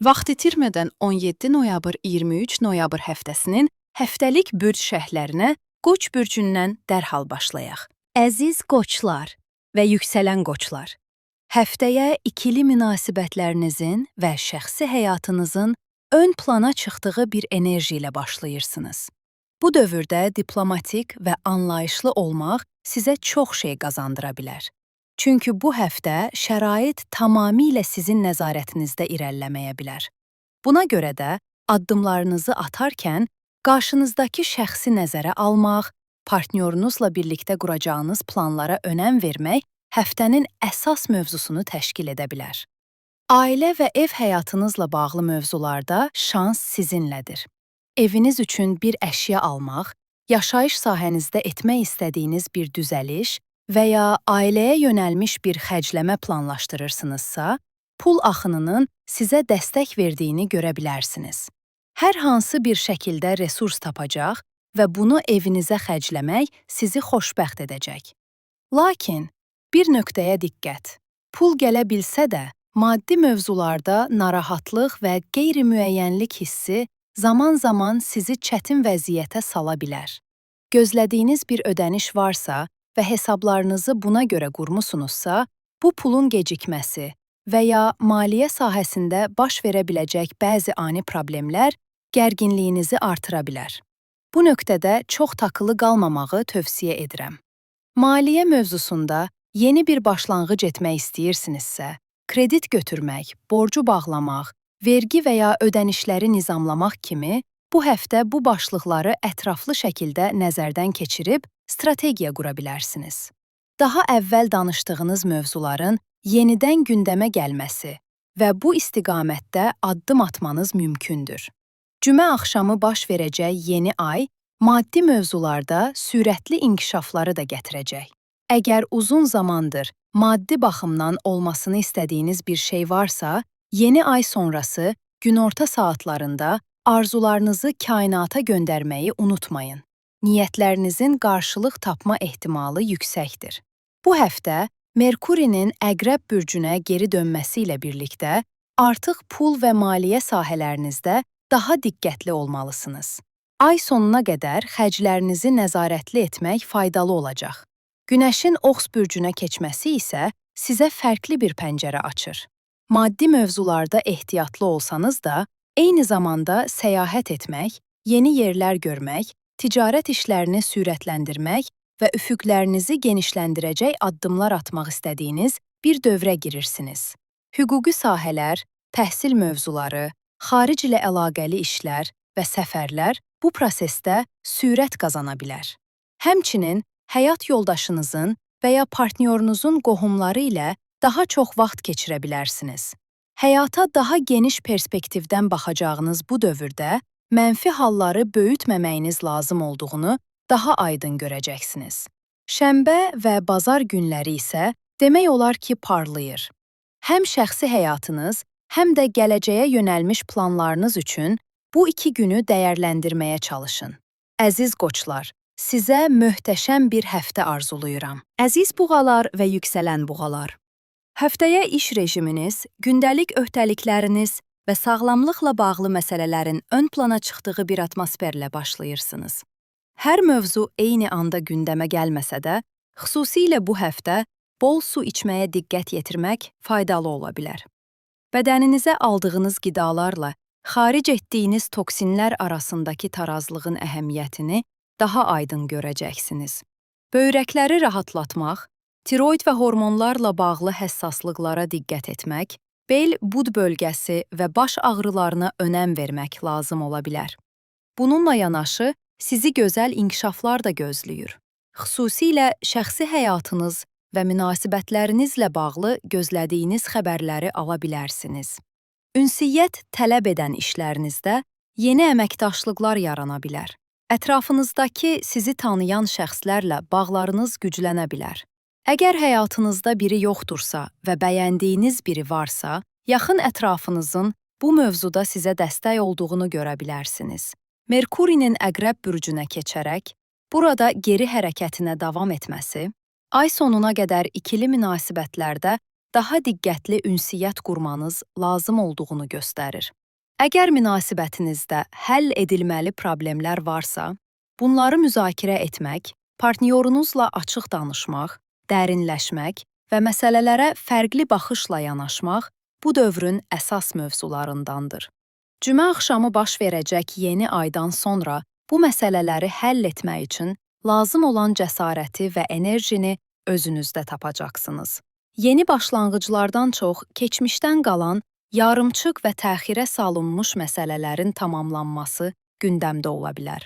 Vaxt itirmədən 17 noyabr-23 noyabr həftəsinin həftəlik bürc şərhlərinə Qoç bürcündən dərhal başlayaq. Əziz qoçlar və yüksələn qoçlar, həftəyə ikili münasibətlərinizin və şəxsi həyatınızın ön plana çıxdığı bir enerji ilə başlayırsınız. Bu dövrdə diplomatik və anlayışlı olmaq sizə çox şey qazandıra bilər. Çünki bu həftə şərait tamamilə sizin nəzarətinizdə irəliləməyə bilər. Buna görə də addımlarınızı atarkən qarşınızdakı şəxsi nəzərə almaq, partnyorunuzla birlikdə quracağınız planlara önəm vermək həftənin əsas mövzusunu təşkil edə bilər. Ailə və ev həyatınızla bağlı mövzularda şans sizinlədir. Eviniz üçün bir əşya almaq, yaşayış sahənizdə etmək istədiyiniz bir düzəliş və ya ailəyə yönəlmiş bir xərcləmə planlaşdırırsınızsa, pul axınının sizə dəstək verdiyini görə bilərsiniz. Hər hansı bir şəkildə resurs tapacaq və bunu evinizə xərcləmək sizi xoşbəxt edəcək. Lakin bir nöqtəyə diqqət. Pul gələ bilsə də, maddi mövzularda narahatlıq və qeyri-müəyyənlik hissi zaman-zaman sizi çətin vəziyyətə sala bilər. Gözlədiyiniz bir ödəniş varsa və hesablarınızı buna görə qurmusunuzsa, bu pulun gecikməsi və ya maliyyə sahəsində baş verə biləcək bəzi ani problemlər gərginliyinizi artıra bilər. Bu nöqtədə çox takılı qalmamağı tövsiyə edirəm. Maliyyə mövzusunda yeni bir başlanğıc etmək istəyirsinizsə, kredit götürmək, borcu bağlamaq, vergi və ya ödənişləri nizamlamaq kimi bu həftə bu başlıqları ətraflı şəkildə nəzərdən keçirib strategiya qura bilərsiniz. Daha əvvəl danışdığınız mövzuların yenidən gündəmə gəlməsi və bu istiqamətdə addım atmanız mümkündür. Cümə axşamı baş verəcək yeni ay maddi mövzularda sürətli inkişafları da gətirəcək. Əgər uzun zamandır maddi baxımdan olmasını istədiyiniz bir şey varsa, yeni ay sonrası günorta saatlarında arzularınızı kainata göndərməyi unutmayın. Niyyətlərinizin qarşılıq tapma ehtimalı yüksəkdir. Bu həftə Merkurinin Əqrəb bürcünə geri dönməsi ilə birlikdə artıq pul və maliyyə sahələrinizdə daha diqqətli olmalısınız. Ay sonuna qədər xərclərinizi nəzarətli etmək faydalı olacaq. Günəşin Ox bürcünə keçməsi isə sizə fərqli bir pəncərə açır. Maddi mövzularda ehtiyatlı olsanız da, eyni zamanda səyahət etmək, yeni yerlər görmək, ticarət işlərini sürətləndirmək və üfüqlərinizi genişləndirəcək addımlar atmaq istədiyiniz bir dövrə girirsiniz. Hüquqi sahələr, təhsil mövzuları, xaric ilə əlaqəli işlər və səfərlər bu prosesdə sürət qazana bilər. Həmçinin həyat yoldaşınızın və ya partnyorunuzun qohumları ilə daha çox vaxt keçirə bilərsiniz. Həyata daha geniş perspektivdən baxacağınız bu dövrdə mənfi halları böyütməməyiniz lazım olduğunu daha aydın görəcəksiniz. Şənbə və bazar günləri isə demək olar ki, parlayır. Həm şəxsi həyatınız, həm də gələcəyə yönəlmiş planlarınız üçün bu iki günü dəyərləndirməyə çalışın. Əziz qoçlar, sizə möhtəşəm bir həftə arzuluyuram. Əziz buğalar və yüksələn buğalar. Həftəyə iş rejiminiz, gündəlik öhdəlikləriniz və sağlamlıqla bağlı məsələlərin ön plana çıxdığı bir atmosferlə başlayırsınız. Hər mövzu eyni anda gündəmə gəlməsə də, xüsusilə bu həftə bol su içməyə diqqət yetirmək faydalı ola bilər. Bədəninizə aldığınız qidalarla xaric etdiyiniz toksinlər arasındakı tarazlığın əhəmiyyətini daha aydın görəcəksiniz. Böyrəkləri rahatlatmaq, tiroid və hormonlarla bağlı həssaslıqlara diqqət etmək, bel, bud bölgəsi və baş ağrılarına önəm vermək lazım ola bilər. Bununla yanaşı, sizi gözəl inkişaflar da gözləyir. Xüsusilə şəxsi həyatınız və münasibətlərinizlə bağlı gözlədiyiniz xəbərləri ala bilərsiniz. Ünsiyyət tələb edən işlərinizdə yeni əməkdaşlıqlar yarana bilər. Ətrafınızdakı sizi tanıyan şəxslərlə bağlarınız güclənə bilər. Əgər həyatınızda biri yoxdursa və bəyəndiyiniz biri varsa, yaxın ətrafınızın bu mövzuda sizə dəstək olduğunu görə bilərsiniz. Merkurinin Əqrəb bürcünə keçərək, burada geri hərəkətinə davam etməsi, ay sonuna qədər ikili münasibətlərdə daha diqqətli ünsiyyət qurmanız lazım olduğunu göstərir. Əgər münasibətinizdə həll edilməli problemlər varsa, bunları müzakirə etmək, partnyorunuzla açıq danışmaq, dərinləşmək və məsələlərə fərqli baxışla yanaşmaq bu dövrün əsas mövzularındandır. Cümə axşamı baş verəcək yeni aydan sonra bu məsələləri həll etmək üçün lazım olan cəsarəti və enerjini özünüzdə tapacaqsınız. Yeni başlanğıclardan çox keçmişdən qalan, yarımçıq və təxirə salınmış məsələlərin tamamlanması gündəmdə ola bilər.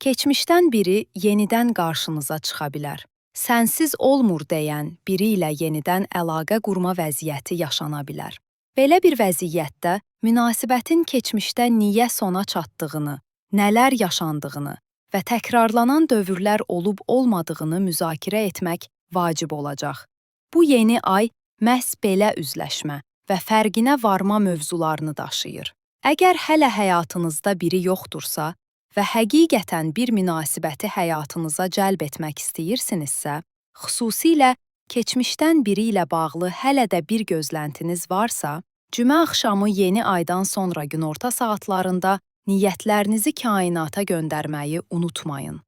Keçmişdən biri yenidən qarşınıza çıxa bilər. Sənsiz olmur deyən biri ilə yenidən əlaqə qurma vəziyyəti yaşana bilər. Belə bir vəziyyətdə münasibətin keçmişdə niyə sona çatdığını, nələr yaşandığını və təkrarlanan dövrlər olub-olmadığını müzakirə etmək vacib olacaq. Bu yeni ay məhz belə üzləşmə və fərqinə varma mövzularını daşıyır. Əgər hələ həyatınızda biri yoxdursa və həqiqətən bir münasibəti həyatınıza cəlb etmək istəyirsinizsə, xüsusilə keçmişdən biri ilə bağlı hələ də bir gözləntiniz varsa, cümə axşamı yeni aydan sonra günorta saatlarında niyyətlərinizi kainata göndərməyi unutmayın.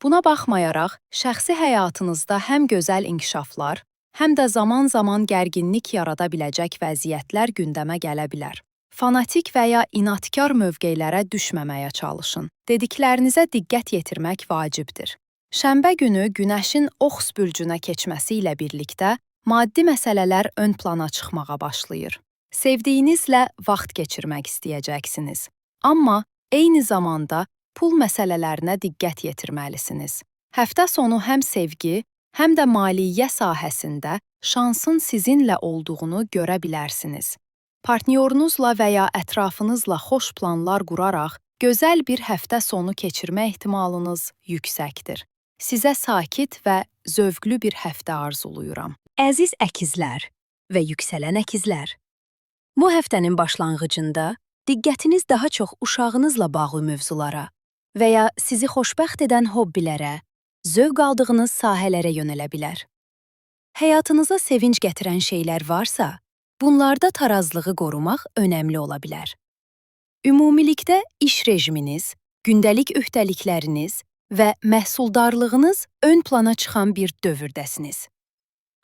Buna baxmayaraq, şəxsi həyatınızda həm gözəl inkişaflar, həm də zaman-zaman gərginlik yarada biləcək vəziyyətlər gündəmə gələ bilər. Fanatik və ya inadkar mövqelərə düşməməyə çalışın. Dediklərinizə diqqət yetirmək vacibdir. Şənbə günü Günəşin Ox bürcünə keçməsi ilə birlikdə maddi məsələlər ön plana çıxmağa başlayır. Sevdiyinizlə vaxt keçirmək istəyəcəksiniz. Amma eyni zamanda pul məsələlərinə diqqət yetirməlisiniz. Həftə sonu həm sevgi, həm də maliyyə sahəsində şansın sizinlə olduğunu görə bilərsiniz. Partnyorunuzla və ya ətrafınızla xoş planlar quraraq gözəl bir həftə sonu keçirmə ehtimalınız yüksəkdir. Sizə sakit və zövqlü bir həftə arzuluyuram. Əziz əkizlər və yüksələn əkizlər, bu həftənin başlanğıcında diqqətiniz daha çox uşağınızla bağlı mövzulara və ya sizi xoşbəxt edən hobbilərə, zövq aldığınız sahələrə yönələ bilər. Həyatınıza sevinc gətirən şeylər varsa, bunlarda tarazlığı qorumaq önəmli ola bilər. Ümumilikdə iş rejiminiz, gündəlik öhdəlikləriniz və məhsuldarlığınız ön plana çıxan bir dövrdəsiniz.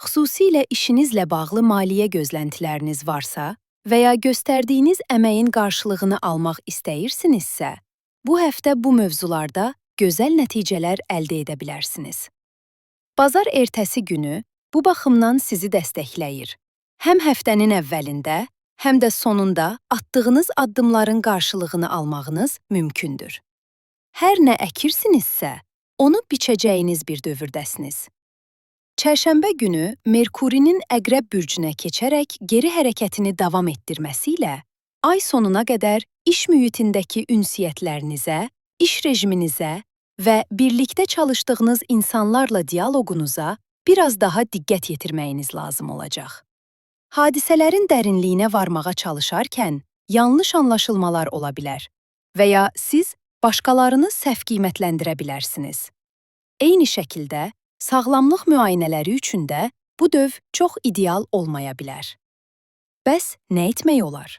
Xüsusilə işinizlə bağlı maliyyə gözləntiləriniz varsa və ya göstərdiyiniz əməyin qarşılığını almaq istəyirsinizsə, bu həftə bu mövzularda gözəl nəticələr əldə edə bilərsiniz. Bazar ertəsi günü bu baxımdan sizi dəstəkləyir. Həm həftənin əvvəlində, həm də sonunda atdığınız addımların qarşılığını almağınız mümkündür. Hər nə əkirsinizsə, onu biçəcəyiniz bir dövrdəsiniz. Çərşənbə günü Merkurinin Əqrəb bürcünə keçərək geri hərəkətini davam etdirməsi ilə ay sonuna qədər iş mühitindəki ünsiyyətlərinizə, iş rejiminizə və birlikdə çalışdığınız insanlarla dialoqunuza biraz daha diqqət yetirməyiniz lazım olacaq. Hadisələrin dərinliyinə varmağa çalışarkən yanlış anlaşılmalar ola bilər və ya siz başqalarını səhv qiymətləndirə bilərsiniz. Eyni şəkildə, sağlamlıq müayinələri üçün də bu dövr çox ideal olmaya bilər. Bəs nə etmək olar?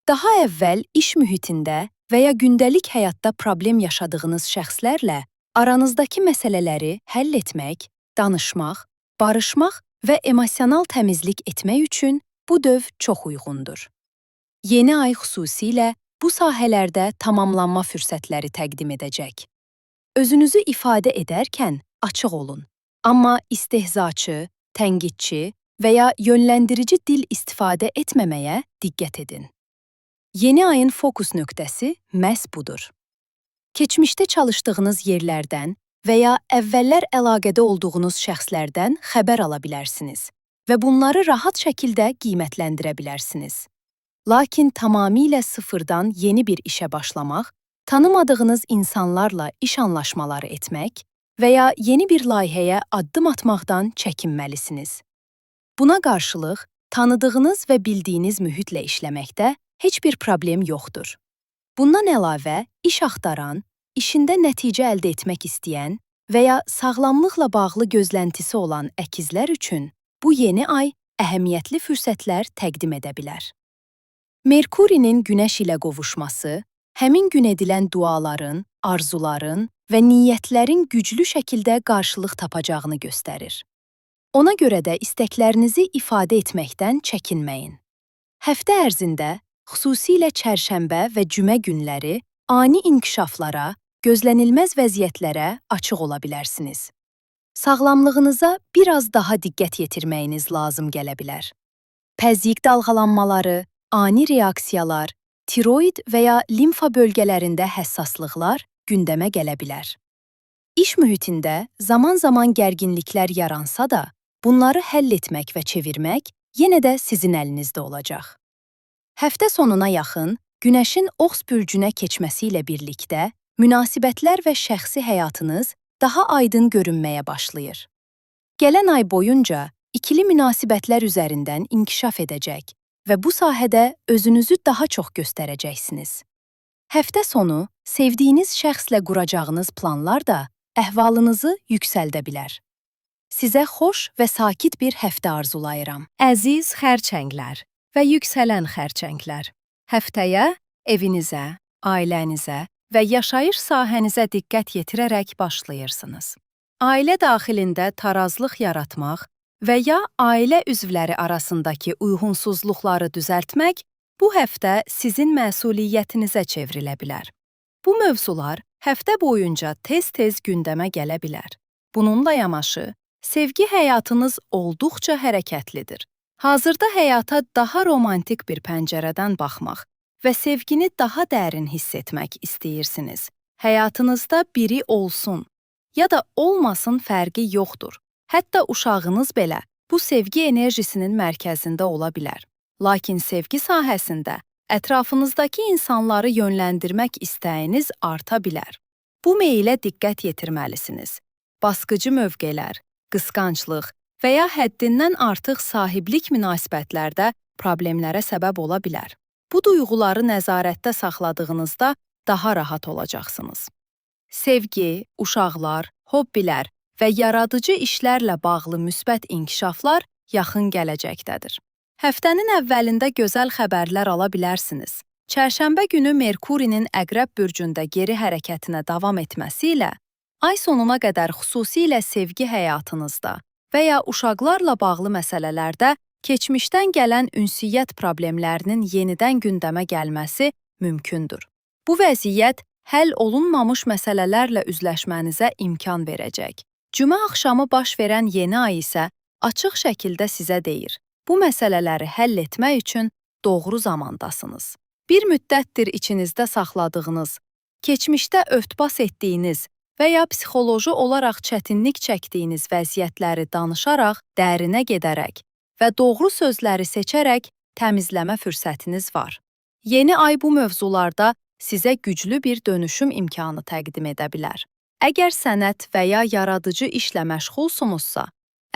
Daha əvvəl iş mühitində və ya gündəlik həyatda problem yaşadığınız şəxslərlə aranızdakı məsələləri həll etmək, danışmaq, barışmaq və emosional təmizlik etmək üçün bu dövr çox uyğundur. Yeni ay xüsusilə bu sahələrdə tamamlanma fürsətləri təqdim edəcək. Özünüzü ifadə edərkən açıq olun, amma istehzaçı, tənqidçi və ya yönləndirici dil istifadə etməməyə diqqət edin. Yeni ayın fokus nöqtəsi məhz budur. Keçmişdə çalışdığınız yerlərdən və ya əvvəllər əlaqədə olduğunuz şəxslərdən xəbər ala bilərsiniz və bunları rahat şəkildə qiymətləndirə bilərsiniz. Lakin tamamilə sıfırdan yeni bir işə başlamaq, tanımadığınız insanlarla iş anlaşmaları etmək və ya yeni bir layihəyə addım atmaqdan çəkinməlisiniz. Buna qarşılıq, tanıdığınız və bildiyiniz mühitlə işləməkdə heç bir problem yoxdur. Bundan əlavə, iş axtaran, işində nəticə əldə etmək istəyən və ya sağlamlıqla bağlı gözləntisi olan əkizlər üçün bu yeni ay əhəmiyyətli fürsətlər təqdim edə bilər. Merkurinin Günəş ilə qovuşması, həmin gün edilən duaların, arzuların və niyyətlərin güclü şəkildə qarşılıq tapacağını göstərir. Ona görə də istəklərinizi ifadə etməkdən çəkinməyin. Həftə ərzində, xüsusilə çərşənbə və cümə günləri ani inkişaflara, gözlənilməz vəziyyətlərə açıq ola bilərsiniz. Sağlamlığınıza biraz daha diqqət yetirməyiniz lazım gələ bilər. Təzyiq dalğalanmaları, ani reaksiyalar, tiroid və ya limfa bölgələrində həssaslıqlar gündəmə gələ bilər. İş mühitində zaman-zaman gərginliklər yaransa da, bunları həll etmək və çevirmək yenə də sizin əlinizdə olacaq. Həftə sonuna yaxın, Günəşin Oğuz bürcünə keçməsi ilə birlikdə münasibətlər və şəxsi həyatınız daha aydın görünməyə başlayır. Gələn ay boyunca ikili münasibətlər üzərindən inkişaf edəcək və bu sahədə özünüzü daha çox göstərəcəksiniz. Həftə sonu sevdiyiniz şəxslə quracağınız planlar da əhvalınızı yüksəldə bilər. Sizə xoş və sakit bir həftə arzulayıram. Əziz xərçənglər və yüksələn xərçənglər, həftəyə evinizə, ailənizə və yaşayış sahənizə diqqət yetirərək başlayırsınız. Ailə daxilində tarazlıq yaratmaq və ya ailə üzvləri arasındakı uyğunsuzluqları düzəltmək bu həftə sizin məsuliyyətinizə çevrilə bilər. Bu mövzular həftə boyunca tez-tez gündəmə gələ bilər. Bununla yanaşı, sevgi həyatınız olduqca hərəkətlidir. Hazırda həyata daha romantik bir pəncərədən baxmaq və sevgini daha dərin hiss etmək istəyirsiniz. Həyatınızda biri olsun ya da olmasın fərqi yoxdur. Hətta uşağınız belə bu sevgi enerjisinin mərkəzində ola bilər. Lakin sevgi sahəsində ətrafınızdakı insanları yönləndirmək istəyiniz arta bilər. Bu meylə diqqət yetirməlisiniz. Baskıcı mövqelər, qısqanclıq və ya həddindən artıq sahiblik münasibətlərdə problemlərə səbəb ola bilər. Bu duyğuları nəzarətdə saxladığınızda daha rahat olacaqsınız. Sevgi, uşaqlar, hobbilər və yaradıcı işlərlə bağlı müsbət inkişaflar yaxın gələcəkdədir. Həftənin əvvəlində gözəl xəbərlər ala bilərsiniz. Çərşənbə günü Merkurinin Əqrəb bürcündə geri hərəkətinə davam etməsi ilə ay sonuna qədər xüsusilə sevgi həyatınızda və ya uşaqlarla bağlı məsələlərdə keçmişdən gələn ünsiyyət problemlərinin yenidən gündəmə gəlməsi mümkündür. Bu vəziyyət həll olunmamış məsələlərlə üzləşmənizə imkan verəcək. Cümə axşamı baş verən yeni ay isə açıq şəkildə sizə deyir, bu məsələləri həll etmək üçün doğru zamandasınız. Bir müddətdir içinizdə saxladığınız, keçmişdə ört-bas etdiyiniz və ya psixoloji olaraq çətinlik çəkdiyiniz vəziyyətləri danışaraq, dərinə gedərək və doğru sözləri seçərək təmizləmə fürsətiniz var. Yeni ay bu mövzularda sizə güclü bir dönüşüm imkanı təqdim edə bilər. Əgər sənət və ya yaradıcı işlə məşğulsunuzsa,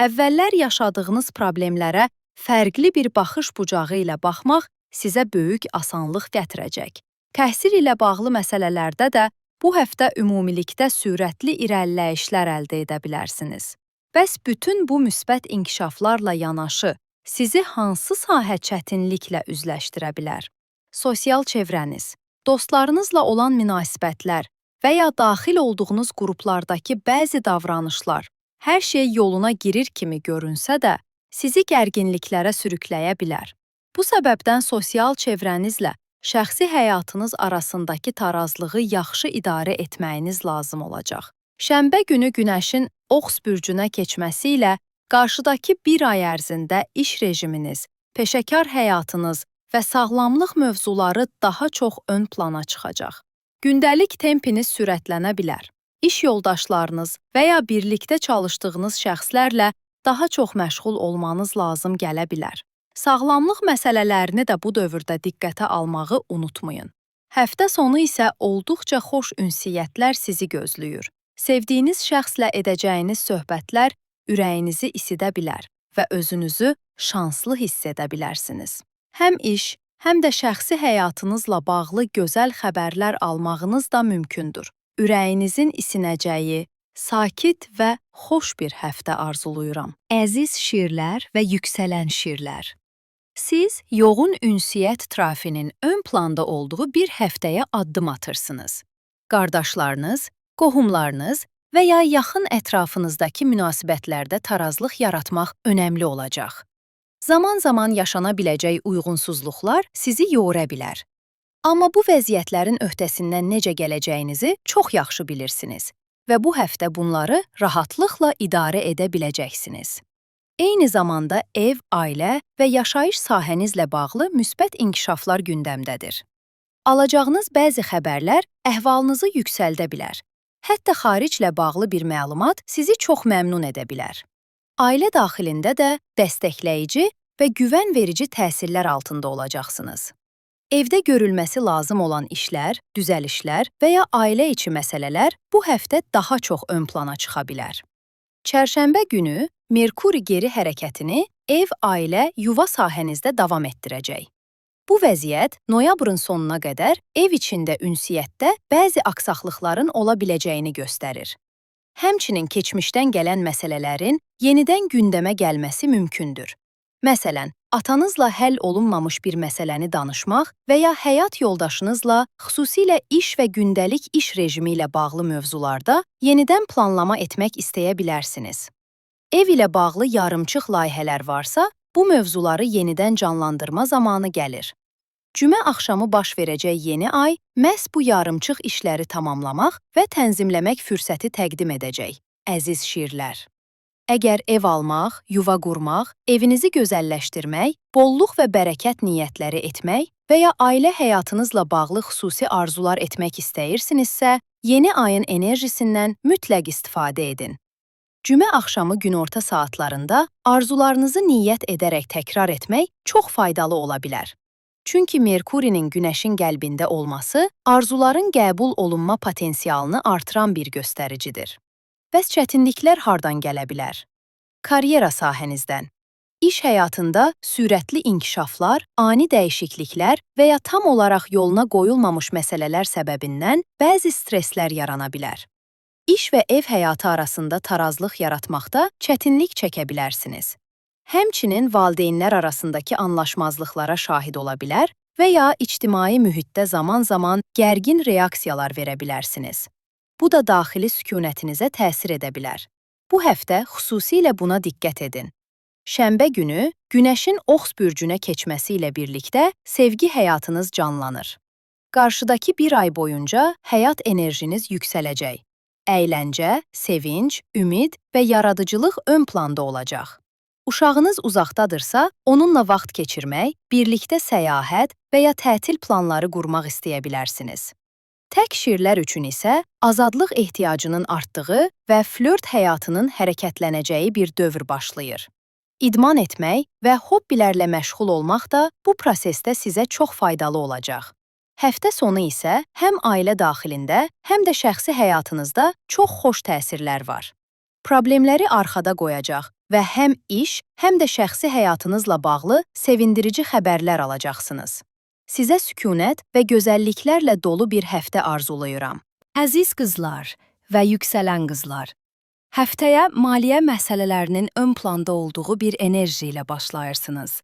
əvvəllər yaşadığınız problemlərə fərqli bir baxış bucağı ilə baxmaq sizə böyük asanlıq gətirəcək. Təhsil ilə bağlı məsələlərdə də bu həftə ümumilikdə sürətli irəliləyişlər əldə edə bilərsiniz. Bəs bütün bu müsbət inkişaflarla yanaşı, sizi hansı sahə çətinliklə üzləşdirə bilər? Sosial çevrəniz, dostlarınızla olan münasibətlər və ya daxil olduğunuz qruplardakı bəzi davranışlar hər şey yoluna girir kimi görünsə də, sizi gərginliklərə sürükləyə bilər. Bu səbəbdən sosial çevrənizlə şəxsi həyatınız arasındakı tarazlığı yaxşı idarə etməyiniz lazım olacaq. Şənbə günü Günəşin Oğuz bürcünə keçməsi ilə qarşıdakı bir ay ərzində iş rejiminiz, peşəkar həyatınız və sağlamlıq mövzuları daha çox ön plana çıxacaq. Gündəlik tempiniz sürətlənə bilər. İş yoldaşlarınız və ya birlikdə çalışdığınız şəxslərlə daha çox məşğul olmanız lazım gələ bilər. Sağlamlıq məsələlərini də bu dövrdə diqqətə almağı unutmayın. Həftə sonu isə olduqca xoş ünsiyyətlər sizi gözləyir. Sevdiyiniz şəxslə edəcəyiniz söhbətlər ürəyinizi isidə bilər və özünüzü şanslı hiss edə bilərsiniz. Həm iş, həm də şəxsi həyatınızla bağlı gözəl xəbərlər almağınız da mümkündür. Ürəyinizin isinəcəyi, sakit və xoş bir həftə arzuluyuram. Əziz şirlər və yüksələn şirlər. Siz yoğun ünsiyyət trafinin ön planda olduğu bir həftəyə addım atırsınız. Qardaşlarınız, qohumlarınız və ya yaxın ətrafınızdakı münasibətlərdə tarazlıq yaratmaq önəmli olacaq. Zaman-zaman yaşana biləcək uyğunsuzluqlar sizi yoğura bilər. Amma bu vəziyyətlərin öhdəsindən necə gələcəyinizi çox yaxşı bilirsiniz və bu həftə bunları rahatlıqla idarə edə biləcəksiniz. Eyni zamanda ev, ailə və yaşayış sahənizlə bağlı müsbət inkişaflar gündəmdədir. Alacağınız bəzi xəbərlər əhvalınızı yüksəldə bilər. Hətta xariclə bağlı bir məlumat sizi çox məmnun edə bilər. Ailə daxilində də dəstəkləyici və güvən verici təsirlər altında olacaqsınız. Evdə görülməsi lazım olan işlər, düzəlişlər və ya ailə içi məsələlər bu həftə daha çox ön plana çıxa bilər. Çərşənbə günü Merkuri geri hərəkətini ev, ailə, yuva sahənizdə davam etdirəcək. Bu vəziyyət noyabrın sonuna qədər ev içində ünsiyyətdə bəzi aksaqlıqların ola biləcəyini göstərir. Həmçinin keçmişdən gələn məsələlərin yenidən gündəmə gəlməsi mümkündür. Məsələn, atanızla həll olunmamış bir məsələni danışmaq və ya həyat yoldaşınızla, xüsusilə iş və gündəlik iş rejimi ilə bağlı mövzularda yenidən planlama etmək istəyə bilərsiniz. Ev ilə bağlı yarımçıq layihələr varsa, bu mövzuları yenidən canlandırma zamanı gəlir. Cümə axşamı baş verəcək yeni ay məhz bu yarımçıq işləri tamamlamaq və tənzimləmək fürsəti təqdim edəcək, əziz şirlər. Əgər ev almaq, yuva qurmaq, evinizi gözəlləşdirmək, bolluq və bərəkət niyyətləri etmək və ya ailə həyatınızla bağlı xüsusi arzular etmək istəyirsinizsə, yeni ayın enerjisindən mütləq istifadə edin. Cümə axşamı günorta saatlarında arzularınızı niyyət edərək təkrar etmək çox faydalı ola bilər. Çünki Merkurinin Günəşin qəlbində olması arzuların qəbul olunma potensialını artıran bir göstəricidir. Bəs çətinliklər hardan gələ bilər? Karyera sahənizdən. İş həyatında sürətli inkişaflar, ani dəyişikliklər və ya tam olaraq yoluna qoyulmamış məsələlər səbəbindən bəzi stresslər yarana bilər. İş və ev həyatı arasında tarazlıq yaratmaqda çətinlik çəkə bilərsiniz. Həmçinin valideynlər arasındakı anlaşmazlıqlara şahid ola bilər və ya ictimai mühitdə zaman-zaman gərgin reaksiyalar verə bilərsiniz. Bu da daxili sükunətinizə təsir edə bilər. Bu həftə xüsusilə buna diqqət edin. Şənbə günü Günəşin Ox bürcünə keçməsi ilə birlikdə sevgi həyatınız canlanır. Qarşıdakı bir ay boyunca həyat enerjiniz yüksələcək. Əyləncə, sevinc, ümid və yaradıcılıq ön planda olacaq. Uşağınız uzaqdadırsa, onunla vaxt keçirmək, birlikdə səyahət və ya tətil planları qurmaq istəyə bilərsiniz. Tək şirlər üçün isə azadlıq ehtiyacının artdığı və flört həyatının hərəkətlənəcəyi bir dövr başlayır. İdman etmək və hobbilərlə məşğul olmaq da bu prosesdə sizə çox faydalı olacaq. Həftə sonu isə həm ailə daxilində, həm də şəxsi həyatınızda çox xoş təsirlər var. Problemləri arxada qoyacaq və həm iş, həm də şəxsi həyatınızla bağlı sevindirici xəbərlər alacaqsınız. Sizə sükunət və gözəlliklərlə dolu bir həftə arzuluyuram. Əziz qızlar və yüksələn qızlar, həftəyə maliyyə məsələlərinin ön planda olduğu bir enerji ilə başlayırsınız.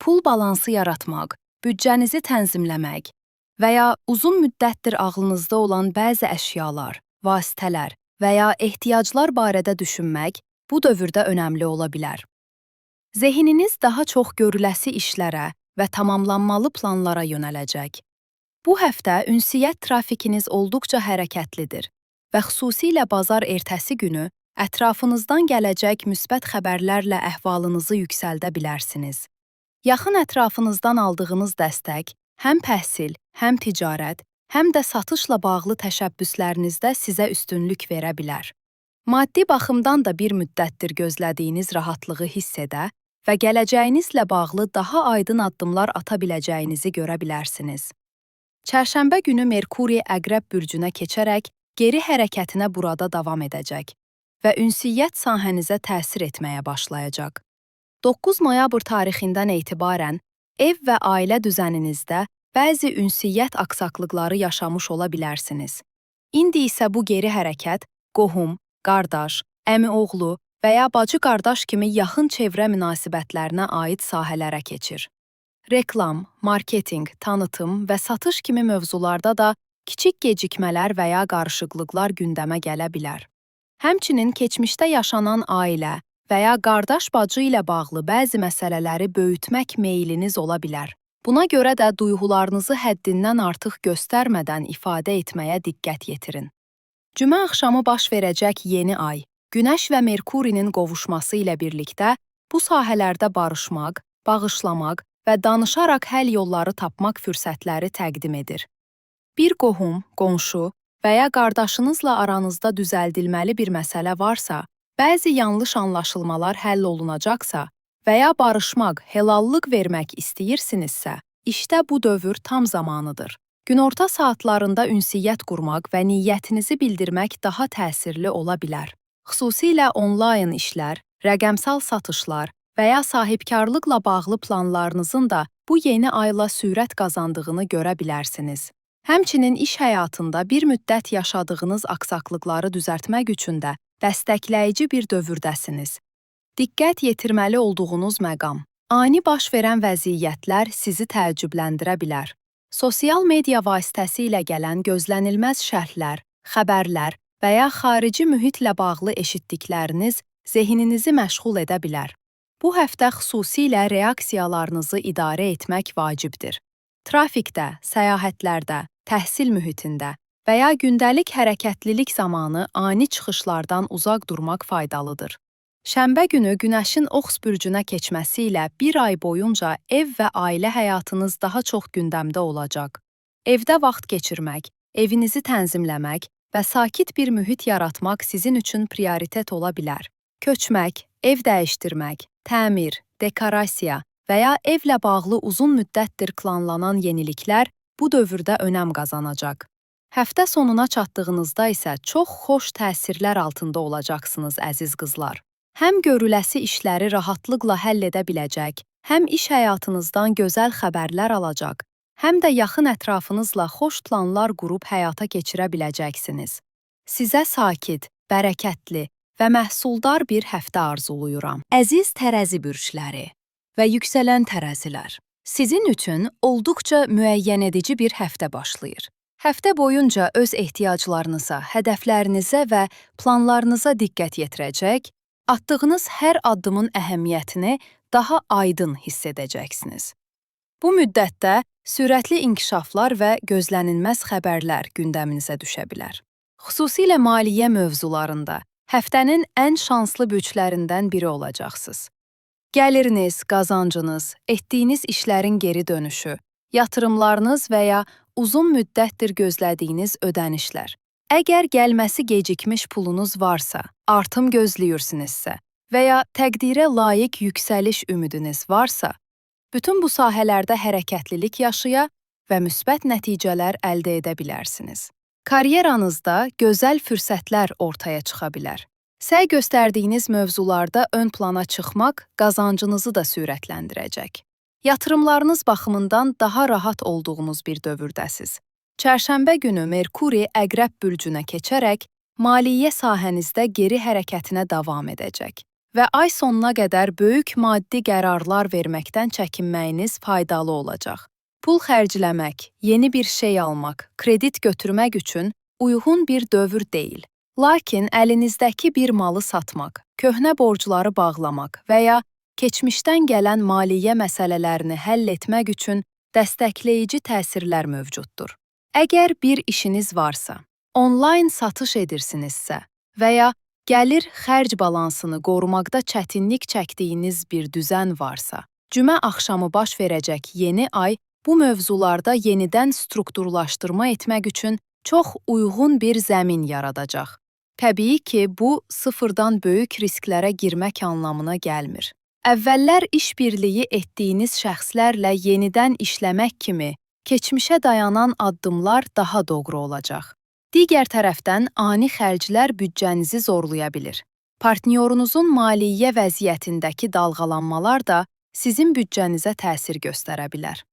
Pul balansı yaratmaq, büdcənizi tənzimləmək və ya uzun müddətdir ağlınızda olan bəzi əşyalar, vasitələr və ya ehtiyaclar barədə düşünmək bu dövrdə önəmli ola bilər. Zehniniz daha çox görüləsi işlərə və tamamlanmalı planlara yönələcək. Bu həftə ünsiyyət trafikiniz olduqca hərəkətlidir və xüsusilə bazar ertəsi günü ətrafınızdan gələcək müsbət xəbərlərlə əhvalınızı yüksəldə bilərsiniz. Yaxın ətrafınızdan aldığınız dəstək həm təhsil, həm ticarət, həm də satışla bağlı təşəbbüslərinizdə sizə üstünlük verə bilər. Maddi baxımdan da bir müddətdir gözlədiyiniz rahatlığı hiss edə və gələcəyinizlə bağlı daha aydın addımlar ata biləcəyinizi görə bilərsiniz. Çərşənbə günü Merkuri Əqrəb bürcünə keçərək geri hərəkətinə burada davam edəcək və ünsiyyət sahənizə təsir etməyə başlayacaq. 9 noyabr tarixindən etibarən ev və ailə düzəninizdə bəzi ünsiyyət aksaqlıqları yaşamış ola bilərsiniz. İndi isə bu geri hərəkət qohum, qardaş, əmi oğlu və ya bacı-qardaş kimi yaxın çevrə münasibətlərinə aid sahələrə keçir. Reklam, marketinq, tanıtım və satış kimi mövzularda da kiçik gecikmələr və ya qarışıqlıqlar gündəmə gələ bilər. Həmçinin keçmişdə yaşanan ailə və ya qardaş-bacı ilə bağlı bəzi məsələləri böyütmək meyliniz ola bilər. Buna görə də duyğularınızı həddindən artıq göstərmədən ifadə etməyə diqqət yetirin. Cümə axşamı baş verəcək yeni ay, Günəş və Merkurinin qovuşması ilə birlikdə bu sahələrdə barışmaq, bağışlamaq və danışaraq həll yolları tapmaq fürsətləri təqdim edir. Bir qohum, qonşu və ya qardaşınızla aranızda düzəldilməli bir məsələ varsa, bəzi yanlış anlaşılmalar həll olunacaqsa və ya barışmaq, helallıq vermək istəyirsinizsə, işdə bu dövr tam zamanıdır. Günorta saatlarında ünsiyyət qurmaq və niyyətinizi bildirmək daha təsirli ola bilər. Xüsusilə onlayn işlər, rəqəmsal satışlar və ya sahibkarlıqla bağlı planlarınızın da bu yeni ayla sürət qazandığını görə bilərsiniz. Həmçinin iş həyatında bir müddət yaşadığınız aksaqlıqları düzəltmək üçün də dəstəkləyici bir dövrdəsiniz. Diqqət yetirməli olduğunuz məqam. Ani baş verən vəziyyətlər sizi təəccübləndirə bilər. Sosial media vasitəsilə gələn gözlənilməz şərhlər, xəbərlər və ya xarici mühitlə bağlı eşitdikləriniz zehninizi məşğul edə bilər. Bu həftə xüsusilə reaksiyalarınızı idarə etmək vacibdir. Trafikdə, səyahətlərdə, təhsil mühitində və ya gündəlik hərəkətlilik zamanı ani çıxışlardan uzaq durmaq faydalıdır. Şənbə günü Günəşin Ox bürcünə keçməsi ilə bir ay boyunca ev və ailə həyatınız daha çox gündəmdə olacaq. Evdə vaxt keçirmək, evinizi tənzimləmək və sakit bir mühit yaratmaq sizin üçün prioritet ola bilər. Köçmək, ev dəyişdirmək, təmir, dekorasiya və ya evlə bağlı uzun müddətdir planlanan yeniliklər bu dövrdə önəm qazanacaq. Həftə sonuna çatdığınızda isə çox xoş təsirlər altında olacaqsınız, əziz qızlar. Həm görüləsi işləri rahatlıqla həll edə biləcək, həm iş həyatınızdan gözəl xəbərlər alacaq, həm də yaxın ətrafınızla xoş planlar qurub həyata keçirə biləcəksiniz. Sizə sakit, bərəkətli və məhsuldar bir həftə arzuluyuram. Əziz tərəzi bürcləri və yüksələn tərəzilər, sizin üçün olduqca müəyyən edici bir həftə başlayır. Həftə boyunca öz ehtiyaclarınıza, hədəflərinizə və planlarınıza diqqət yetirəcək, atdığınız hər addımın əhəmiyyətini daha aydın hiss edəcəksiniz. Bu müddətdə sürətli inkişaflar və gözlənilməz xəbərlər gündəminizə düşə bilər. Xüsusilə maliyyə mövzularında həftənin ən şanslı bürclərindən biri olacaqsınız. Gəliriniz, qazancınız, etdiyiniz işlərin geri dönüşü, yatırımlarınız və ya uzun müddətdir gözlədiyiniz ödənişlər. Əgər gəlməsi gecikmiş pulunuz varsa, artım gözləyirsinizsə və ya təqdirə layiq yüksəliş ümidiniz varsa, bütün bu sahələrdə hərəkətlilik yaşaya və müsbət nəticələr əldə edə bilərsiniz. Karyeranızda gözəl fürsətlər ortaya çıxa bilər. Səy göstərdiyiniz mövzularda ön plana çıxmaq qazancınızı da sürətləndirəcək. Yatırımlarınız baxımından daha rahat olduğunuz bir dövrdəsiz. Çərşənbə günü Merkuri Əqrəb bürcünə keçərək maliyyə sahənizdə geri hərəkətinə davam edəcək və ay sonuna qədər böyük maddi qərarlar verməkdən çəkinməyiniz faydalı olacaq. Pul xərcləmək, yeni bir şey almaq, kredit götürmək üçün uyğun bir dövr deyil. Lakin əlinizdəki bir malı satmaq, köhnə borcları bağlamaq və ya keçmişdən gələn maliyyə məsələlərini həll etmək üçün dəstəkləyici təsirlər mövcuddur. Əgər bir işiniz varsa, onlayn satış edirsinizsə və ya gəlir-xərc balansını qorumaqda çətinlik çəkdiyiniz bir düzən varsa, cümə axşamı baş verəcək yeni ay bu mövzularda yenidən strukturlaşdırma etmək üçün çox uyğun bir zəmin yaradacaq. Təbii ki, bu sıfırdan böyük risklərə girmək anlamına gəlmir. Əvvəllər işbirliyi etdiyiniz şəxslərlə yenidən işləmək kimi keçmişə dayanan addımlar daha doğru olacaq. Digər tərəfdən ani xərclər büdcənizi zorlaya bilir. Partnyorunuzun maliyyə vəziyyətindəki dalğalanmalar da sizin büdcənizə təsir göstərə bilər.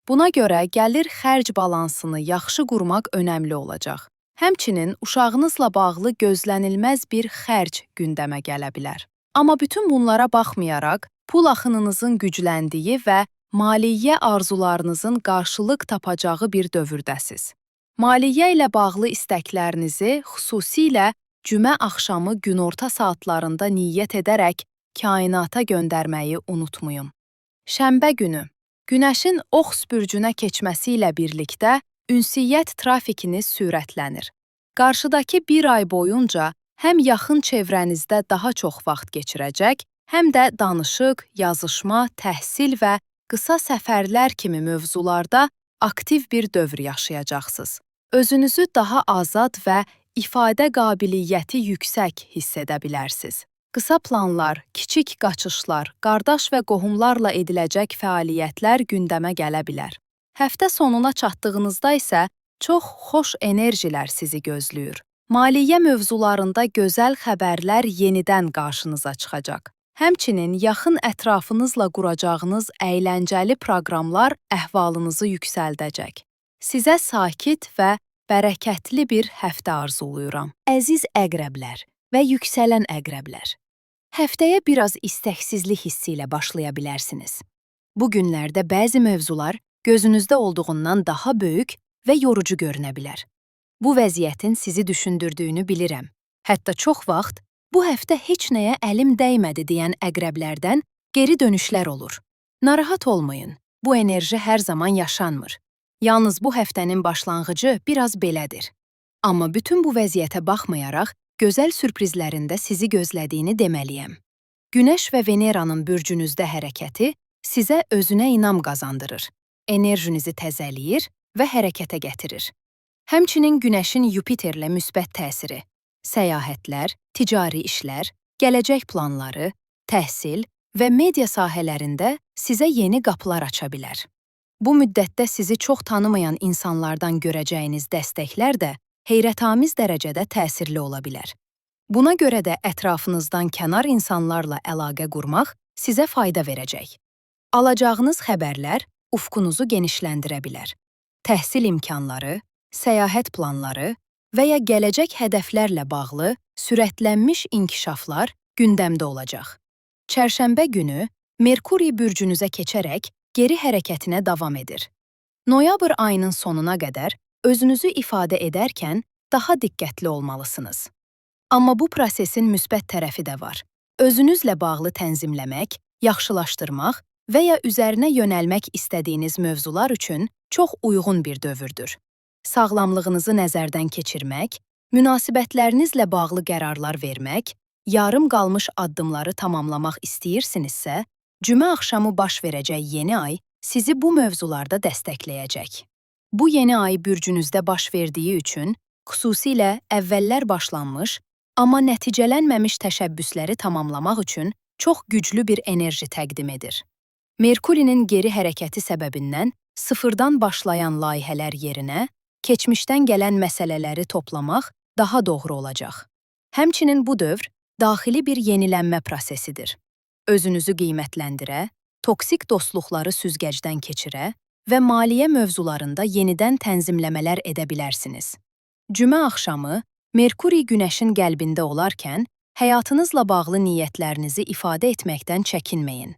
Buna görə gəlir-xərc balansını yaxşı qurmaq önəmli olacaq. Həmçinin uşağınızla bağlı gözlənilməz bir xərc gündəmə gələ bilər. Amma bütün bunlara baxmayaraq, pul axınınızın gücləndiyi və maliyyə arzularınızın qarşılıq tapacağı bir dövrdəsiz. Maliyyə ilə bağlı istəklərinizi xüsusilə cümə axşamı günorta saatlarında niyyət edərək kainata göndərməyi unutmayın. Şənbə günü Günəşin Oxus bürcünə keçməsi ilə birlikdə ünsiyyət trafikiniz sürətlənir. Qarşıdakı bir ay boyunca həm yaxın çevrənizdə daha çox vaxt keçirəcək, həm də danışıq, yazışma, təhsil və qısa səfərlər kimi mövzularda aktiv bir dövr yaşayacaqsınız. Özünüzü daha azad və ifadə qabiliyyəti yüksək hiss edə bilərsiniz. Qısa planlar, kiçik qaçışlar, qardaş və qohumlarla ediləcək fəaliyyətlər gündəmə gələ bilər. Həftə sonuna çatdığınızda isə çox xoş enerjilər sizi gözləyir. Maliyyə mövzularında gözəl xəbərlər yenidən qarşınıza çıxacaq. Həmçinin yaxın ətrafınızla quracağınız əyləncəli proqramlar əhvalınızı yüksəldəcək. Sizə sakit və bərəkətli bir həftə arzuluyuram. Əziz əqrəblər və yüksələn əqrəblər. Həftəyə biraz istəksizlik hissi ilə başlaya bilərsiniz. Bu günlərdə bəzi mövzular gözünüzdə olduğundan daha böyük və yorucu görünə bilər. Bu vəziyyətin sizi düşündürdüyünü bilirəm. Hətta çox vaxt, bu həftə heç nəyə əlim dəymədi deyən əqrəblərdən geri dönüşlər olur. Narahat olmayın, bu enerji hər zaman yaşanmır. Yalnız bu həftənin başlanğıcı biraz belədir. Amma bütün bu vəziyyətə baxmayaraq, gözəl sürprizlərində sizi gözlədiyini deməliyəm. Günəş və Veneranın bürcünüzdə hərəkəti sizə özünə inam qazandırır, enerjinizi təzələyir və hərəkətə gətirir. Həmçinin Günəşin Yupiterlə müsbət təsiri, səyahətlər, ticari işlər, gələcək planları, təhsil və media sahələrində sizə yeni qapılar aça bilər. Bu müddətdə sizi çox tanımayan insanlardan görəcəyiniz dəstəklər də heyrətamiz dərəcədə təsirli ola bilər. Buna görə də ətrafınızdan kənar insanlarla əlaqə qurmaq sizə fayda verəcək. Alacağınız xəbərlər ufqunuzu genişləndirə bilər. Təhsil imkanları, səyahət planları və ya gələcək hədəflərlə bağlı sürətlənmiş inkişaflar gündəmdə olacaq. Çərşənbə günü Merkuri bürcünüzə keçərək geri hərəkətinə davam edir. Noyabr ayının sonuna qədər özünüzü ifadə edərkən daha diqqətli olmalısınız. Amma bu prosesin müsbət tərəfi də var. Özünüzlə bağlı tənzimləmək, yaxşılaşdırmaq və ya üzərinə yönəlmək istədiyiniz mövzular üçün çox uyğun bir dövrdür. Sağlamlığınızı nəzərdən keçirmək, münasibətlərinizlə bağlı qərarlar vermək, yarım qalmış addımları tamamlamaq istəyirsinizsə, cümə axşamı baş verəcək yeni ay sizi bu mövzularda dəstəkləyəcək. Bu yeni ay bürcünüzdə baş verdiyi üçün, xüsusilə əvvəllər başlanmış, amma nəticələnməmiş təşəbbüsləri tamamlamaq üçün çox güclü bir enerji təqdim edir. Merkurinin geri hərəkəti səbəbindən sıfırdan başlayan layihələr yerinə, keçmişdən gələn məsələləri toplamaq daha doğru olacaq. Həmçinin bu dövr daxili bir yenilənmə prosesidir. Özünüzü qiymətləndirə, toksik dostluqları süzgəcdən keçirə və maliyyə mövzularında yenidən tənzimləmələr edə bilərsiniz. Cümə axşamı Merkuri Günəşin qəlbində olarkən, həyatınızla bağlı niyyətlərinizi ifadə etməkdən çəkinməyin.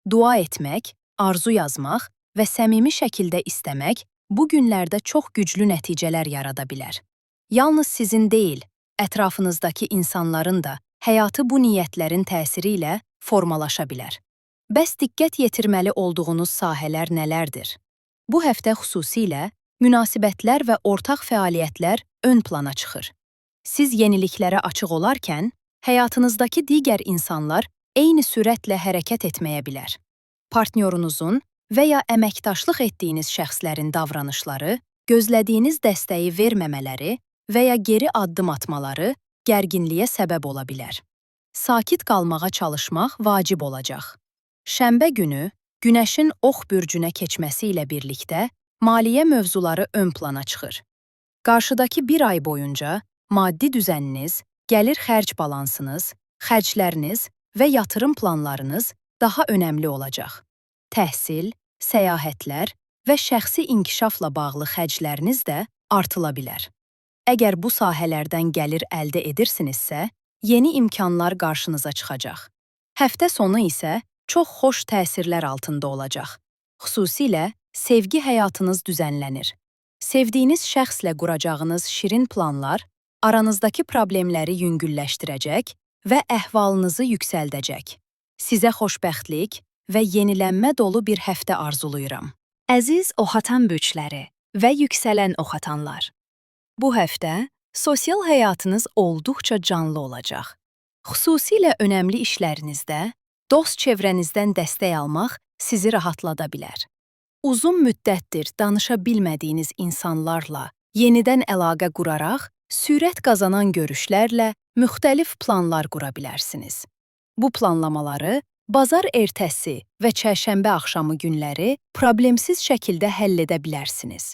Dua etmək, arzu yazmaq və səmimi şəkildə istəmək bu günlərdə çox güclü nəticələr yarada bilər. Yalnız sizin deyil, ətrafınızdakı insanların da həyatı bu niyyətlərin təsiri ilə formalaşa bilər. Bəs diqqət yetirməli olduğunuz sahələr nələrdir? Bu həftə xüsusilə münasibətlər və ortaq fəaliyyətlər ön plana çıxır. Siz yeniliklərə açıq olarkən, həyatınızdakı digər insanlar eyni sürətlə hərəkət etməyə bilər. Partnyorunuzun və ya əməkdaşlıq etdiyiniz şəxslərin davranışları, gözlədiyiniz dəstəyi verməmələri və ya geri addım atmaları gərginliyə səbəb ola bilər. Sakit qalmağa çalışmaq vacib olacaq. Şənbə günü Günəşin Ox bürcünə keçməsi ilə birlikdə maliyyə mövzuları ön plana çıxır. Qarşıdakı bir ay boyunca maddi düzəniniz, gəlir-xərc balansınız, xərcləriniz və yatırım planlarınız daha önəmli olacaq. Təhsil, səyahətlər və şəxsi inkişafla bağlı xərcləriniz də artıla bilər. Əgər bu sahələrdən gəlir əldə edirsinizsə, yeni imkanlar qarşınıza çıxacaq. Həftə sonu isə çox xoş təsirlər altında olacaq. Xüsusilə sevgi həyatınız düzənlənir. Sevdiyiniz şəxslə quracağınız şirin planlar aranızdakı problemləri yüngülləşdirəcək və əhvalınızı yüksəldəcək. Sizə xoşbəxtlik və yenilənmə dolu bir həftə arzuluyuram. Əziz oxatan bürcləri və yüksələn oxatanlar. Bu həftə sosial həyatınız olduqca canlı olacaq. Xüsusilə önəmli işlərinizdə dost çevrənizdən dəstək almaq sizi rahatlada bilər. Uzun müddətdir danışa bilmədiyiniz insanlarla yenidən əlaqə quraraq, sürət qazanan görüşlərlə müxtəlif planlar qura bilərsiniz. Bu planlamaları bazar ertəsi və çərşənbə axşamı günləri problemsiz şəkildə həll edə bilərsiniz.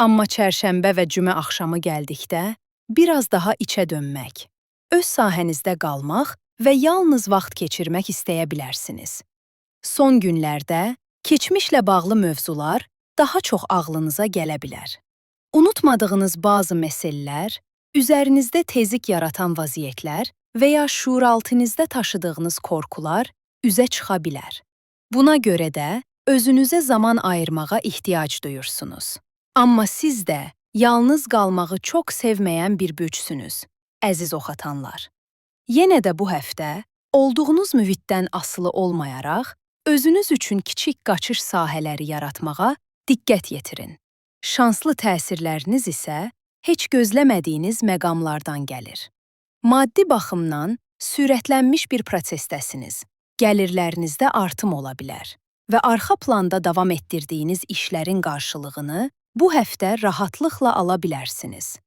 Amma çərşənbə və cümə axşamı gəldikdə, biraz daha içə dönmək, öz sahənizdə qalmaq və yalnız vaxt keçirmək istəyə bilərsiniz. Son günlərdə keçmişlə bağlı mövzular daha çox ağlınıza gələ bilər. Unutmadığınız bazı məsələlər, üzərinizdə tezik yaratan vəziyyətlər və ya şuuraltınızda daşıdığınız qorxular üzə çıxa bilər. Buna görə də özünüzə zaman ayırmağa ehtiyac duyursunuz. Amma siz də yalnız qalmağı çox sevməyən bir bürcsünüz, əziz oxatanlar. Yenə də bu həftə, olduğunuz mühitdən asılı olmayaraq, özünüz üçün kiçik qaçış sahələri yaratmağa diqqət yetirin. Şanslı təsirləriniz isə heç gözləmədiyiniz məqamlardan gəlir. Maddi baxımdan sürətlənmiş bir prosesdəsiniz, gəlirlərinizdə artım ola bilər və arxa planda davam etdirdiyiniz işlərin qarşılığını bu həftə rahatlıqla ala bilərsiniz.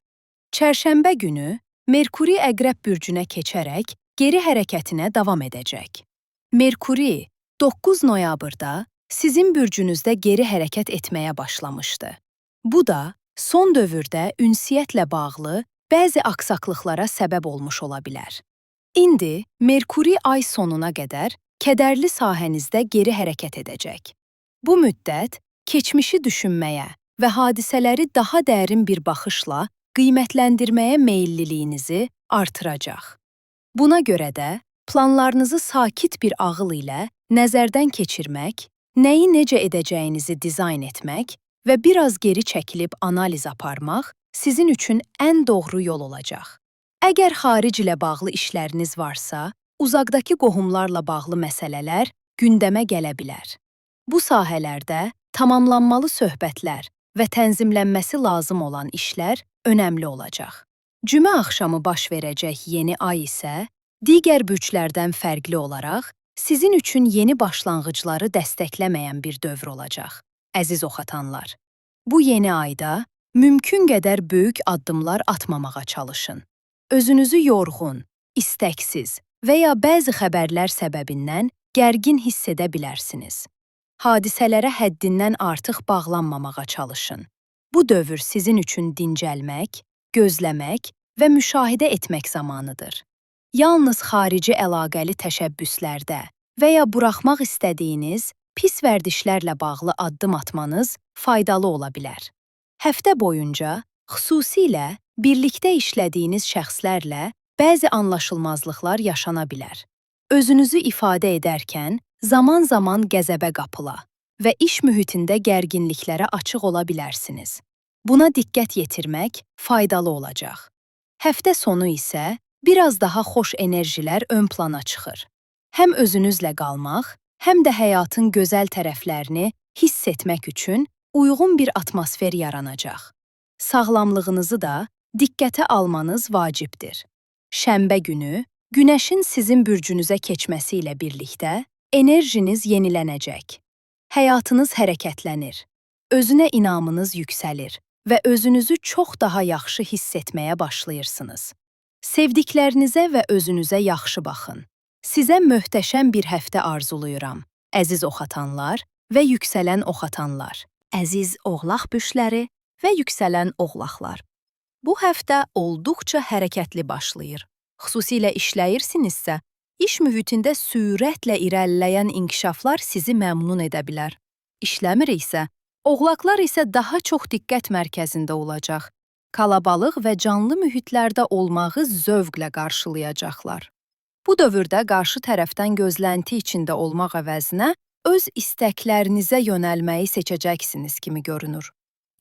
Çərşənbə günü Merkuri Əqrəb bürcünə keçərək geri hərəkətinə davam edəcək. Merkuri 9 noyabrda sizin bürcünüzdə geri hərəkət etməyə başlamışdı. Bu da son dövrdə ünsiyyətlə bağlı bəzi aksaqlıqlara səbəb olmuş ola bilər. İndi Merkuri ay sonuna qədər kədərli sahənizdə geri hərəkət edəcək. Bu müddət keçmişi düşünməyə və hadisələri daha dərin bir baxışla qiymətləndirməyə meyilliliyinizi artıracaq. Buna görə də planlarınızı sakit bir ağıl ilə nəzərdən keçirmək, nəyi necə edəcəyinizi dizayn etmək və biraz geri çəkilib analiz aparmaq sizin üçün ən doğru yol olacaq. Əgər xaric ilə bağlı işləriniz varsa, uzaqdakı qohumlarla bağlı məsələlər gündəmə gələ bilər. Bu sahələrdə tamamlanmalı söhbətlər və tənzimlənməsi lazım olan işlər önəmli olacaq. Cümə axşamı baş verəcək yeni ay isə, digər bürclərdən fərqli olaraq, sizin üçün yeni başlanğıcları dəstəkləməyən bir dövr olacaq, əziz oxatanlar. Bu yeni ayda mümkün qədər böyük addımlar atmamağa çalışın. Özünüzü yorğun, istəksiz və ya bəzi xəbərlər səbəbindən gərgin hiss edə bilərsiniz. Hadisələrə həddindən artıq bağlanmamağa çalışın. Bu dövr sizin üçün dincəlmək, gözləmək və müşahidə etmək zamanıdır. Yalnız xarici əlaqəli təşəbbüslərdə və ya buraxmaq istədiyiniz pis vərdişlərlə bağlı addım atmanız faydalı ola bilər. Həftə boyunca, xüsusilə birlikdə işlədiyiniz şəxslərlə bəzi anlaşılmazlıqlar yaşana bilər. Özünüzü ifadə edərkən zaman-zaman qəzəbə qapıla və iş mühitində gərginliklərə açıq ola bilərsiniz. Buna diqqət yetirmək faydalı olacaq. Həftə sonu isə biraz daha xoş enerjilər ön plana çıxır. Həm özünüzlə qalmaq, həm də həyatın gözəl tərəflərini hiss etmək üçün uyğun bir atmosfer yaranacaq. Sağlamlığınızı da diqqətə almanız vacibdir. Şənbə günü Günəşin sizin bürcünüzə keçməsi ilə birlikdə enerjiniz yenilənəcək. Həyatınız hərəkətlənir, özünə inamınız yüksəlir və özünüzü çox daha yaxşı hiss etməyə başlayırsınız. Sevdiklərinizə və özünüzə yaxşı baxın. Sizə möhtəşəm bir həftə arzuluyuram, əziz oxatanlar və yüksələn oxatanlar, əziz oğlaq bürcləri və yüksələn oğlaqlar. Bu həftə olduqca hərəkətli başlayır. Xüsusilə işləyirsinizsə, iş mühitində sürətlə irəliləyən inkişaflar sizi məmnun edə bilər. İşləmir isə, oğlaqlar isə daha çox diqqət mərkəzində olacaq. kalabalıq və canlı mühitlərdə olmağı zövqlə qarşılayacaqlar. Bu dövrdə qarşı tərəfdən gözlənti içində olmaq əvəzinə öz istəklərinizə yönəlməyi seçəcəksiniz kimi görünür.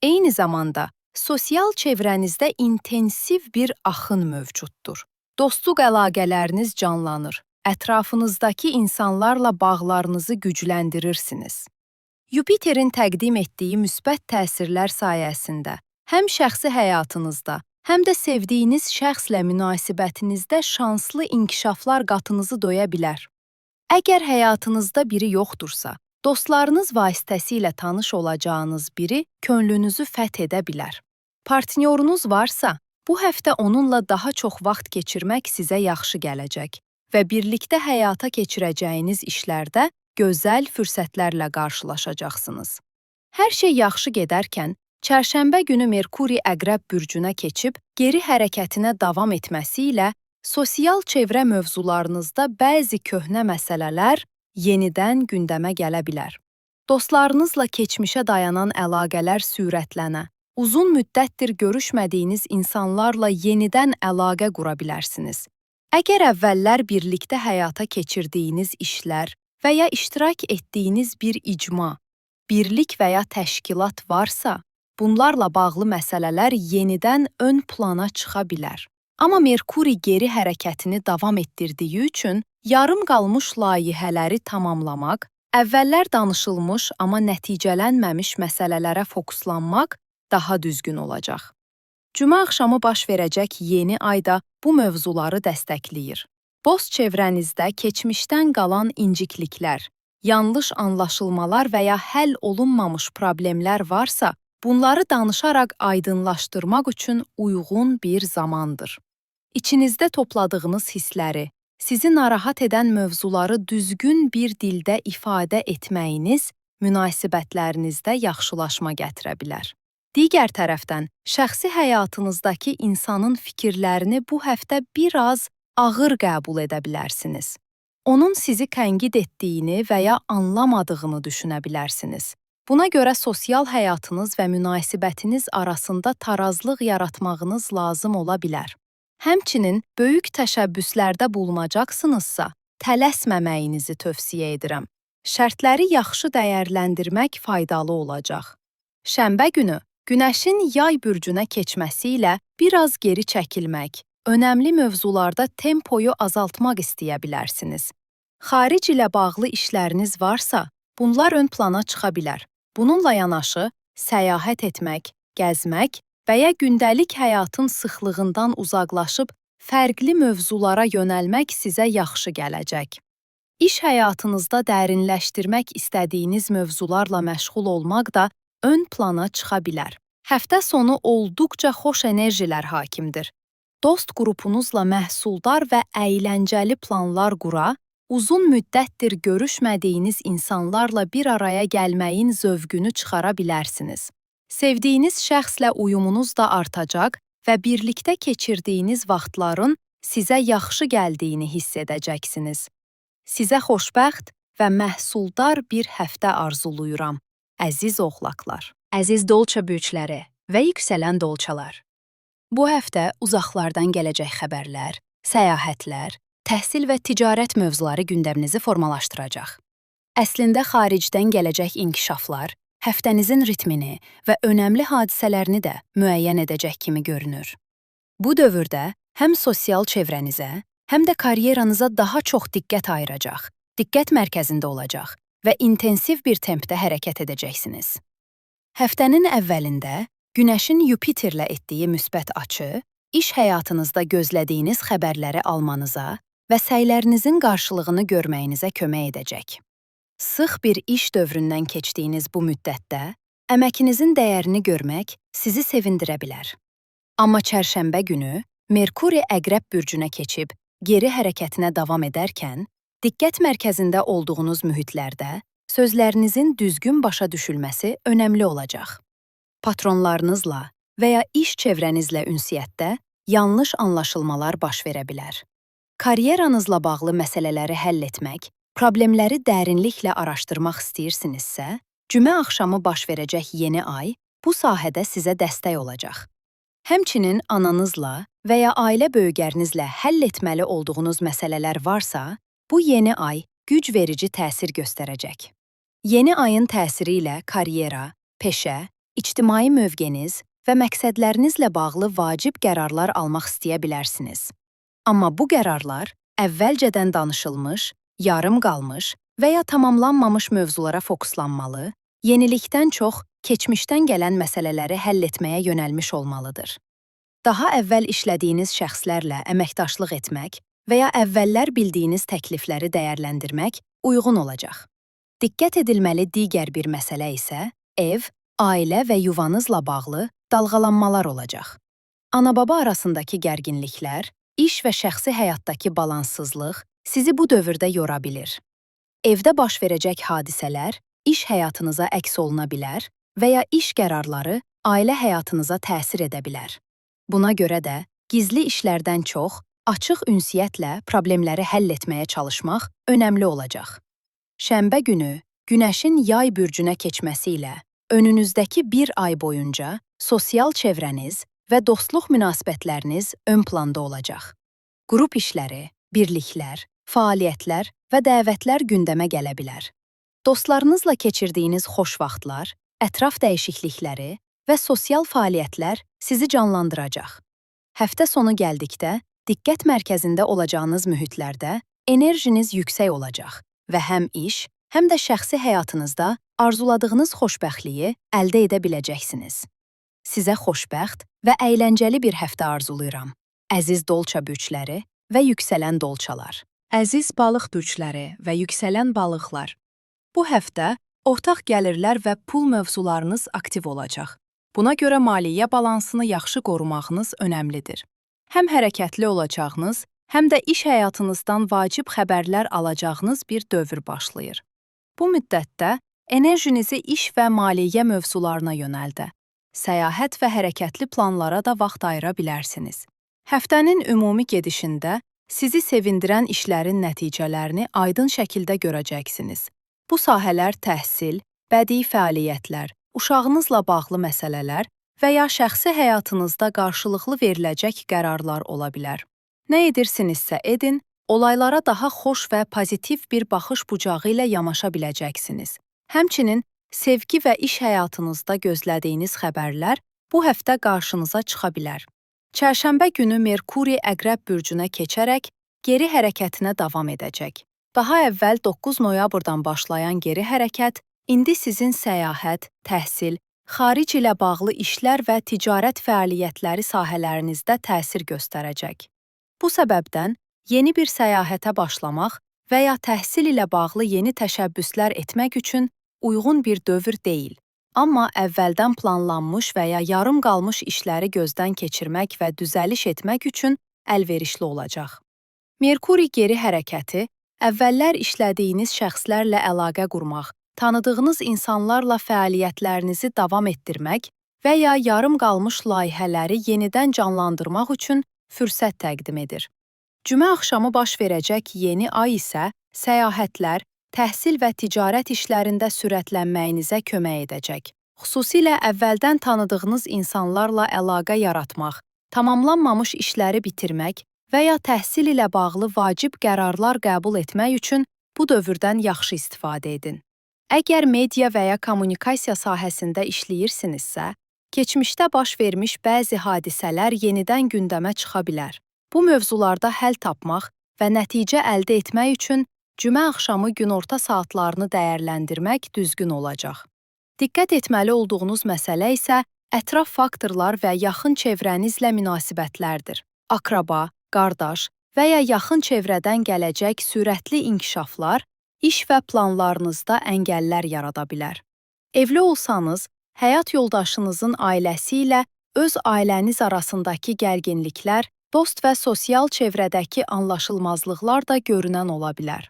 Eyni zamanda, sosial çevrənizdə intensiv bir axın mövcuddur. Dostluq əlaqələriniz canlanır, ətrafınızdakı insanlarla bağlarınızı gücləndirirsiniz. Yupiterin təqdim etdiyi müsbət təsirlər sayəsində həm şəxsi həyatınızda, həm də sevdiyiniz şəxslə münasibətinizdə şanslı inkişaflar qatınızı doya bilər. Əgər həyatınızda biri yoxdursa, dostlarınız vasitəsilə tanış olacağınız biri könlünüzü fəth edə bilər. Partnyorunuz varsa, bu həftə onunla daha çox vaxt keçirmək sizə yaxşı gələcək və birlikdə həyata keçirəcəyiniz işlərdə gözəl fürsətlərlə qarşılaşacaqsınız. Hər şey yaxşı gedərkən, çərşənbə günü Merkuri Əqrəb bürcünə keçib, geri hərəkətinə davam etməsi ilə sosial çevrə mövzularınızda bəzi köhnə məsələlər yenidən gündəmə gələ bilər. Dostlarınızla keçmişə dayanan əlaqələr sürətlənə, uzun müddətdir görüşmədiyiniz insanlarla yenidən əlaqə qura bilərsiniz. Əgər əvvəllər birlikdə həyata keçirdiyiniz işlər və ya iştirak etdiyiniz bir icma, birlik və ya təşkilat varsa, bunlarla bağlı məsələlər yenidən ön plana çıxa bilər. Amma Merkuri geri hərəkətini davam etdirdiyi üçün yarım qalmış layihələri tamamlamaq, əvvəllər danışılmış amma nəticələnməmiş məsələlərə fokuslanmaq daha düzgün olacaq. Cümə axşamı baş verəcək yeni ayda bu mövzuları dəstəkləyir. Boz çevrənizdə keçmişdən qalan incikliklər, yanlış anlaşılmalar və ya həll olunmamış problemlər varsa, bunları danışaraq aydınlaşdırmaq üçün uyğun bir zamandır. İçinizdə topladığınız hissləri, sizi narahat edən mövzuları düzgün bir dildə ifadə etməyiniz münasibətlərinizdə yaxşılaşma gətirə bilər. Digər tərəfdən, şəxsi həyatınızdakı insanın fikirlərini bu həftə biraz ağır qəbul edə bilərsiniz. Onun sizi tənqid etdiyini və ya anlamadığını düşünə bilərsiniz. Buna görə sosial həyatınız və münasibətiniz arasında tarazlıq yaratmağınız lazım ola bilər. Həmçinin, böyük təşəbbüslərdə bulunacaqsınızsa, tələsməməyinizi tövsiyə edirəm. Şərtləri yaxşı dəyərləndirmək faydalı olacaq. Şənbə günü, Günəşin yay bürcünə keçməsi ilə biraz geri çəkilmək, önəmli mövzularda tempoyu azaltmaq istəyə bilərsiniz. Xaric ilə bağlı işləriniz varsa, bunlar ön plana çıxa bilər. Bununla yanaşı, səyahət etmək, gəzmək və ya gündəlik həyatın sıxlığından uzaqlaşıb fərqli mövzulara yönəlmək sizə yaxşı gələcək. İş həyatınızda dərinləşdirmək istədiyiniz mövzularla məşğul olmaq da ön plana çıxa bilər. Həftə sonu olduqca xoş enerjilər hakimdir. Dost qrupunuzla məhsuldar və əyləncəli planlar qura, uzun müddətdir görüşmədiyiniz insanlarla bir araya gəlməyin zövqünü çıxara bilərsiniz. Sevdiyiniz şəxslə uyumunuz da artacaq və birlikdə keçirdiyiniz vaxtların sizə yaxşı gəldiyini hiss edəcəksiniz. Sizə xoşbəxt və məhsuldar bir həftə arzuluyuram. Əziz oğlaqlar, əziz dolça bürcləri və yüksələn dolçalar. Bu həftə uzaqlardan gələcək xəbərlər, səyahətlər, təhsil və ticarət mövzuları gündəminizi formalaşdıracaq. Əslində xaricdən gələcək inkişaflar həftənizin ritmini və önəmli hadisələrini də müəyyən edəcək kimi görünür. Bu dövrdə həm sosial çevrənizə, həm də karyeranıza daha çox diqqət ayıracaq, diqqət mərkəzində olacaq və intensiv bir tempdə hərəkət edəcəksiniz. Həftənin əvvəlində Günəşin Yupiterlə etdiyi müsbət açı, iş həyatınızda gözlədiyiniz xəbərləri almanıza və səylərinizin qarşılığını görməyinizə kömək edəcək. Sıx bir iş dövründən keçdiyiniz bu müddətdə əməkinizin dəyərini görmək sizi sevindirə bilər. Amma çərşənbə günü Merkuri Əqrəb bürcünə keçib geri hərəkətinə davam edərkən, diqqət mərkəzində olduğunuz mühitlərdə sözlərinizin düzgün başa düşülməsi önəmli olacaq. Patronlarınızla və ya iş çevrənizlə ünsiyyətdə yanlış anlaşılmalar baş verə bilər. Karyeranızla bağlı məsələləri həll etmək, problemləri dərinliklə araşdırmaq istəyirsinizsə, cümə axşamı baş verəcək yeni ay bu sahədə sizə dəstək olacaq. Həmçinin ananızla və ya ailə böyüklərinizlə həll etməli olduğunuz məsələlər varsa, bu yeni ay güc verici təsir göstərəcək. Yeni ayın təsiri ilə karyera, peşə, ictimai mövqeniz və məqsədlərinizlə bağlı vacib qərarlar almaq istəyə bilərsiniz. Amma bu qərarlar əvvəlcədən danışılmış, yarım qalmış və ya tamamlanmamış mövzulara fokuslanmalı, yenilikdən çox keçmişdən gələn məsələləri həll etməyə yönəlmiş olmalıdır. Daha əvvəl işlədiyiniz şəxslərlə əməkdaşlıq etmək və ya əvvəllər bildiyiniz təklifləri dəyərləndirmək uyğun olacaq. Diqqət edilməli digər bir məsələ isə ev, ailə və yuvanızla bağlı dalğalanmalar olacaq. Ana-baba arasındakı gərginliklər, iş və şəxsi həyatdakı balanssızlıq sizi bu dövrdə yora bilir. Evdə baş verəcək hadisələr iş həyatınıza əks oluna bilər və ya iş qərarları ailə həyatınıza təsir edə bilər. Buna görə də gizli işlərdən çox, açıq ünsiyyətlə problemləri həll etməyə çalışmaq önəmli olacaq. Şənbə günü Günəşin yay bürcünə keçməsi ilə önünüzdəki bir ay boyunca sosial çevrəniz və dostluq münasibətləriniz ön planda olacaq. Qrup işləri, birliklər, fəaliyyətlər və dəvətlər gündəmə gələ bilər. Dostlarınızla keçirdiyiniz xoş vaxtlar, ətraf dəyişiklikləri və sosial fəaliyyətlər sizi canlandıracaq. Həftə sonu gəldikdə, diqqət mərkəzində olacağınız mühitlərdə enerjiniz yüksək olacaq və həm iş, həm də şəxsi həyatınızda arzuladığınız xoşbəxtliyi əldə edə biləcəksiniz. Sizə xoşbəxt və əyləncəli bir həftə arzulayıram. Əziz dolça bürcləri və yüksələn dolçalar. Əziz balıq bürcləri və yüksələn balıqlar. Bu həftə ortaq gəlirlər və pul mövzularınız aktiv olacaq. Buna görə maliyyə balansını yaxşı qorumağınız önəmlidir. Həm hərəkətli olacağınız, həm də iş həyatınızdan vacib xəbərlər alacağınız bir dövr başlayır. Bu müddətdə enerjinizi iş və maliyyə mövzularına yönəldə. Səyahət və hərəkətli planlara da vaxt ayıra bilərsiniz. Həftənin ümumi gedişində sizi sevindirən işlərin nəticələrini aydın şəkildə görəcəksiniz. Bu sahələr təhsil, bədii fəaliyyətlər, uşağınızla bağlı məsələlər və ya şəxsi həyatınızda qarşılıqlı veriləcək qərarlar ola bilər. Nə edirsinizsə edin, olaylara daha xoş və pozitiv bir baxış bucağı ilə yanaşa biləcəksiniz. Həmçinin sevgi və iş həyatınızda gözlədiyiniz xəbərlər bu həftə qarşınıza çıxa bilər. Çərşənbə günü Merkuri Əqrəb bürcünə keçərək geri hərəkətinə davam edəcək. Daha əvvəl 9 noyabrdan başlayan geri hərəkət indi sizin səyahət, təhsil, xaric ilə bağlı işlər və ticarət fəaliyyətləri sahələrinizdə təsir göstərəcək. Bu səbəbdən yeni bir səyahətə başlamaq və ya təhsil ilə bağlı yeni təşəbbüslər etmək üçün uyğun bir dövr deyil. Amma əvvəldən planlanmış və ya yarım qalmış işləri gözdən keçirmək və düzəliş etmək üçün əlverişli olacaq. Merkuri geri hərəkəti, əvvəllər işlədiyiniz şəxslərlə əlaqə qurmaq, tanıdığınız insanlarla fəaliyyətlərinizi davam etdirmək və ya yarım qalmış layihələri yenidən canlandırmaq üçün fürsət təqdim edir. Cümə axşamı baş verəcək yeni ay isə səyahətlər, təhsil və ticarət işlərində sürətlənməyinizə kömək edəcək. Xüsusilə əvvəldən tanıdığınız insanlarla əlaqə yaratmaq, tamamlanmamış işləri bitirmək və ya təhsil ilə bağlı vacib qərarlar qəbul etmək üçün bu dövrdən yaxşı istifadə edin. Əgər media və ya kommunikasiya sahəsində işləyirsinizsə, keçmişdə baş vermiş bəzi hadisələr yenidən gündəmə çıxa bilər. Bu mövzularda həll tapmaq və nəticə əldə etmək üçün cümə axşamı günorta saatlarını dəyərləndirmək düzgün olacaq. Diqqət etməli olduğunuz məsələ isə ətraf faktorlar və yaxın çevrənizlə münasibətlərdir. Akraba, qardaş və ya yaxın çevrədən gələcək sürətli inkişaflar iş və planlarınızda əngəllər yarada bilər. Evli olsanız, həyat yoldaşınızın ailəsi ilə öz ailəniz arasındakı gərginliklər, dost və sosial çevrədəki anlaşılmazlıqlar da görünən ola bilər.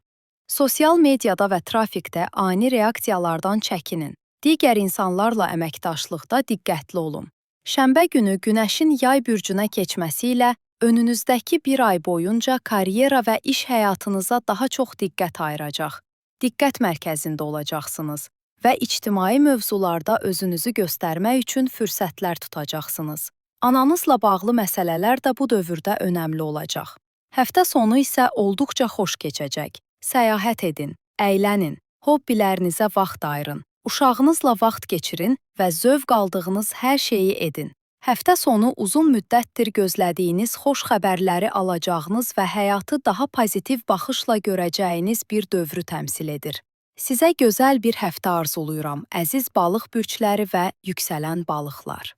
Sosial mediada və trafikdə ani reaksiyalardan çəkinin. Digər insanlarla əməkdaşlıqda diqqətli olun. Şənbə günü Günəşin yay bürcünə keçməsi ilə önünüzdəki bir ay boyunca karyera və iş həyatınıza daha çox diqqət ayıracaq. Diqqət mərkəzində olacaqsınız və ictimai mövzularda özünüzü göstərmək üçün fürsətlər tutacaqsınız. Ananızla bağlı məsələlər də bu dövrdə önəmli olacaq. Həftə sonu isə olduqca xoş keçəcək. Səyahət edin, əylənin, hobbilərinizə vaxt ayırın, uşağınızla vaxt keçirin və zövq aldığınız hər şeyi edin. Həftə sonu uzun müddətdir gözlədiyiniz xoş xəbərləri alacağınız və həyatı daha pozitiv baxışla görəcəyiniz bir dövrü təmsil edir. Sizə gözəl bir həftə arzuluyuram, əziz balıq bürcləri və yüksələn balıqlar.